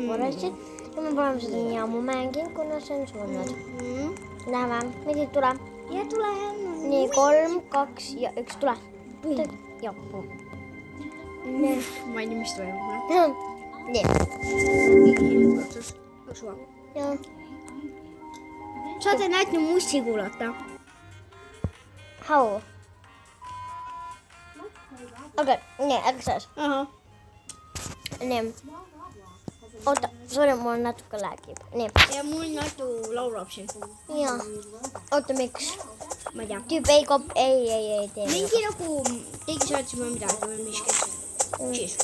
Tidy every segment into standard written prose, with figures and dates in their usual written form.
porassit. Ja me panemme sitä niin aamumäänkin, kunnes sen suunnat. Nähdään. Miten tulee? Ja tulee. Niin, 3, 2 ja 1 tulee. Joo, pum. Mä en mistä voi olla. Niin. Joo. Sä oot näyttänyt mussia kuulottaa. How? Okei, niin, exercise. Aha. Niin. Ota, sorry, mulla on natukka lääkiä. Niin. Ja mulla näyttuu laulauksen. Joo. Ota, miksi? Mä tiedän. Tyyppi ei tee. Minkin joku teki saatsi mä mitään kuin misket. Siis.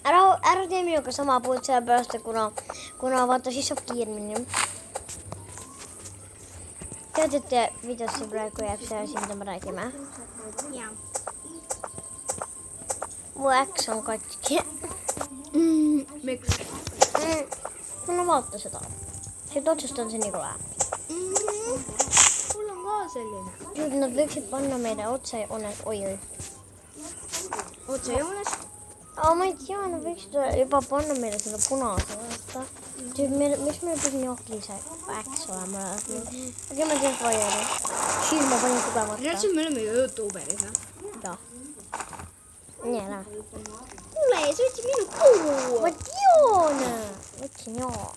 Älä tee minun samaa puhut siellä pöydästä, kun on vaan tosi kiinni. Käytätte videossa praegu jaksoja mitä mä näkemään. Joo. Mun X on katki. Miksi? Mulla on valtta sitä. Se totsasta on se niinku läpi. Mulla on vaan sellainen. Nyt no voiko panna meidän otsai onet oi. Oot sä Joonas? Mä et tiedä, voiko jopa panna meidän sillä punaisella. Miksi meillä piti johonkin se X olemaan? Okei, mä tiedän voi olla. Siis mä panin kukaan matkaa. Tiedätkö, me olemme YouTuberissa? Joo. Niin, näin. Kuule, se otti minun puu. Mä tiedän! Vitsi, joo.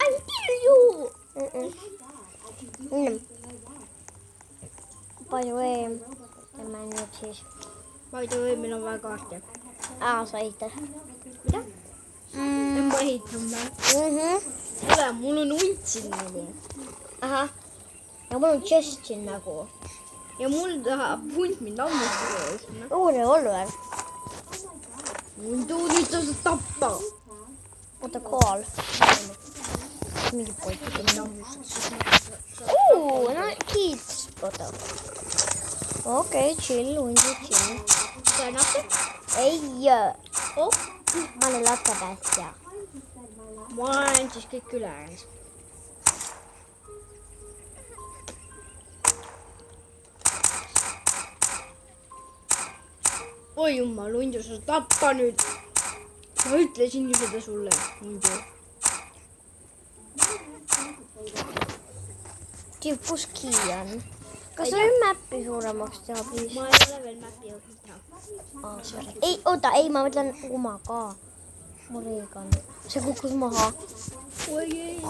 Ai, Pirju! By the way, tämä nyt siis. By the way, meillä on vaan kahtia. Sä itse. Mitä? En mä hittämään. Hyvä, mulla on uitsin näin. Aha. Ja mulla on chestin näkuu. Ja mulla on punt min lammusta. Uuden oluen. Mun tuu nyt tuossa tappaa. Ota call. Minkin poikki. No kiitos. Ota. Okei, chill, chill. Sä nappi? Ei jää. Oh. Mä olen latkapäissä. Mä en siis kylään. Oi jummaluin, jos sä tappaa nyt. Mä ytlesin sitä sulle. Tippus kiian. Kas se on mäppi suuremmaksi tehdä please. Mä en ole vielä mäppi oikein. Sorry. Ei, ota, ei, mä mitään kumakaa. Muriikan. Se kukkus mahaa. Oi ei.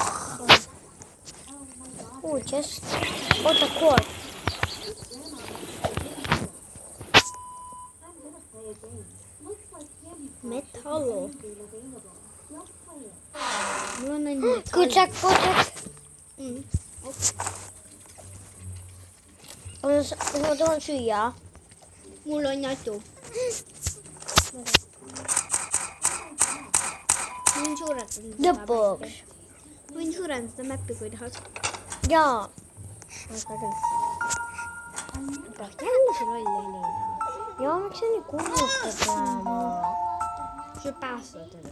Chest. Ota kuot. Metallo. Mulla on näin metallo. Good check. On tuohon syjää. Mulla on näyttu. Niin suuret. The box. Niin suuret tätä mäppi kuin tahot. Jaa. Jälle se loille. Joo, miksi sä niin kuuluttaa mua? Se päässä tätä.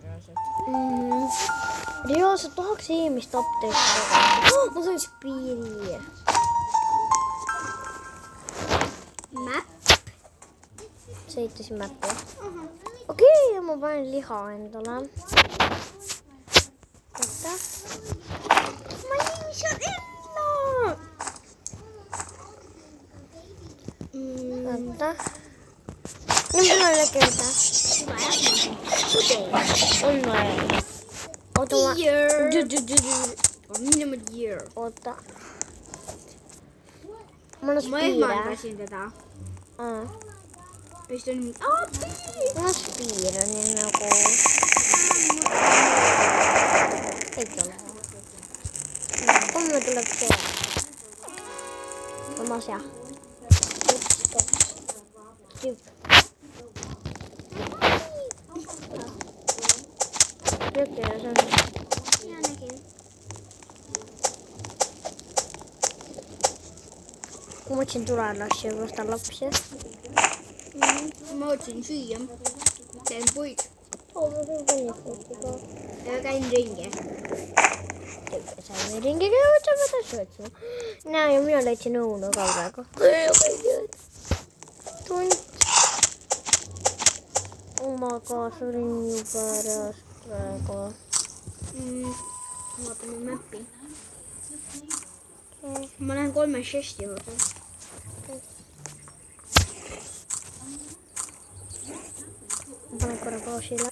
Joo, sä tohaks ihmistä apteekista. Mä sain spiiriä. Map. Se ittisi mäppiä. Okei, mä vain lihaa entolla. Tätä. Mä nimi on Ella! Tätä. Niin mulla on lekeltä. On noin. Ota mä. Minä mä year. Ota. Mulla on Mä spiirää. ehmaantaisin tätä. Pistän nyt. Mulla on spiirää, niin joku. Ei ole. Kumma tulee se. Oma asia. Nyt ei ole Minä näkin. kun mä otsin turvallassia vasta lapsia. Mä otsin syödä. Tein poik. Ja käin ringe. Sä rinkin käytä syötsua. Näin ja minä leitsin Uno kauraako. Tunt. Oh my god, see olin juba pärast praegu. Vaatame mäppi. Ma lähen 3 žesti juurde. Ma panen korra pausile.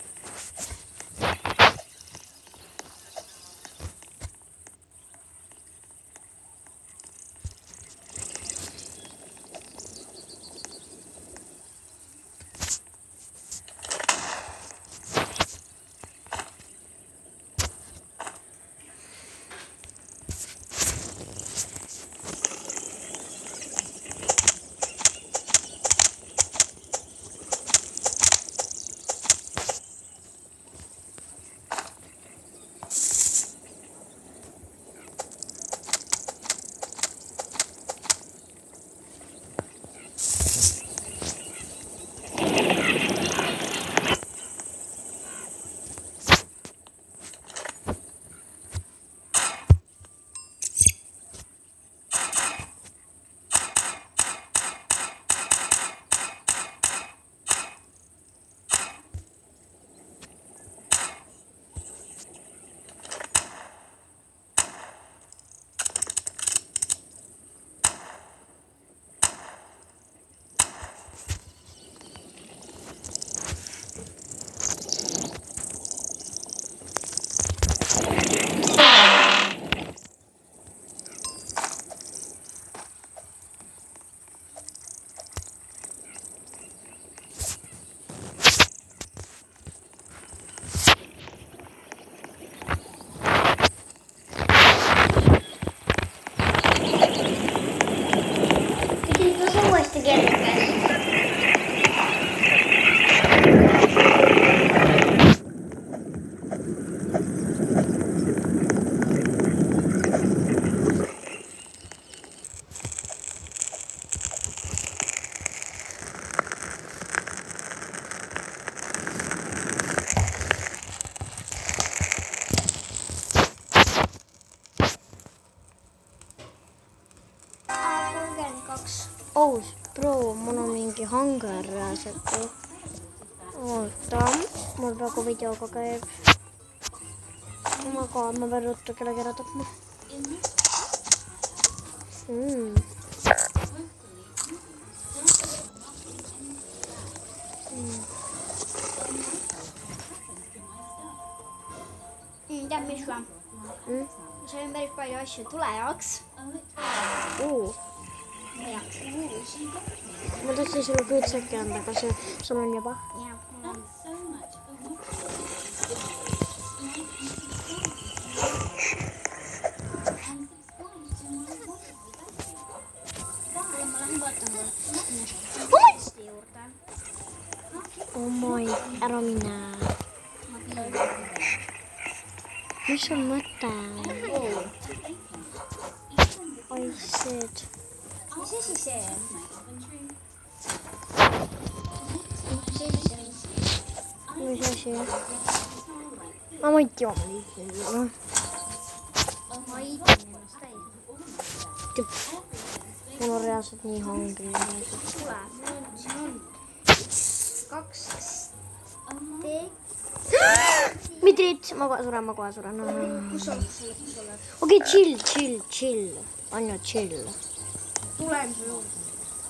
Oh, bro, mul on mingi hanger reaalselt. Oota, mul praegu videoga käib. Oh my god, ma pean ruttu kellegi ära tapma. Tead, mis va? See on päris palju asju tulejaks. Ma tahtsin sulle kuutsäkki anda, aga sul on juba. Oh my, ära mine. Mis on mõte? Oi, shit. Mis asi see on? Mis asi? Ma ei tea. Ma iidan ennast täis. Mul on reaalselt nii hungri. Tule, siin on 2 steak. Mitrit, ma kohe suren. Kus oled? Okei, chill. On ju chill. Tulen su juurde.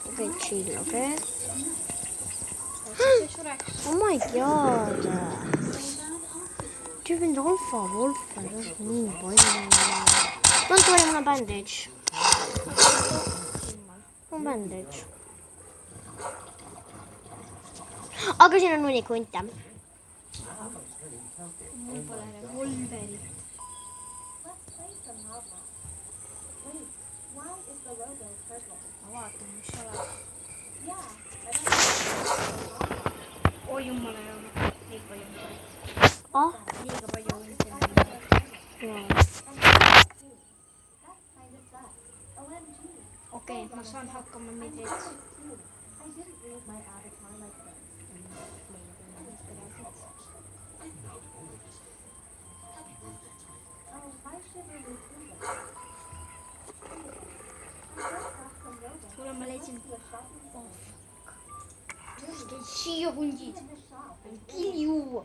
Okei, chill, okei. See sureks. Oh my god. Tüübind Alfa Wolf on just nii palju. Don't worry, mul on bandage. Mul on bandage. Aga siin on hunnik hunte. Mul pole revolverit. Ma vaatan, mis sa oled. Oi jumala jaama. Liiga palju hunte. Liiga palju hunte. Okei, ma saan hakkama midrit. Kuule, ma leidsin. siia hundid. Kilju.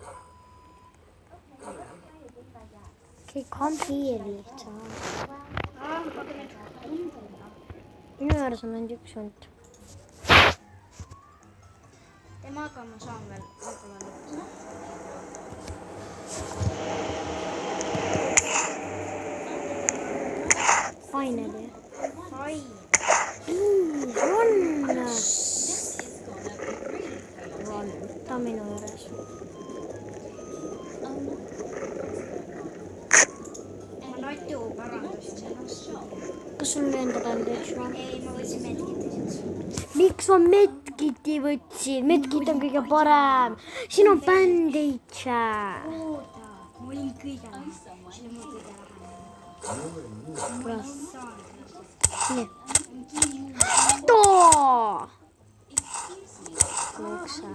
Kõik on lihtsalt. Minu juures on ainult üks hunt. Temaga ma saan veel võib-olla lõpuks. Finally. Fine. Ron. Ta on minu juures. Ma Natu parandasin ennast. Kas sul endal on üks Ron? Ei, ma võtsin medkittiseks. Miks ma medkiti võtsin? Medkit on kõige parem. Siin on bandage. Oota, ma olin kõige lähemal. See oli mul kõige lähemal. Nii. Too! Miks sa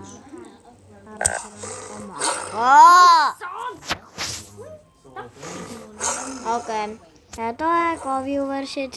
oma? Okei. Head aega, viewersid.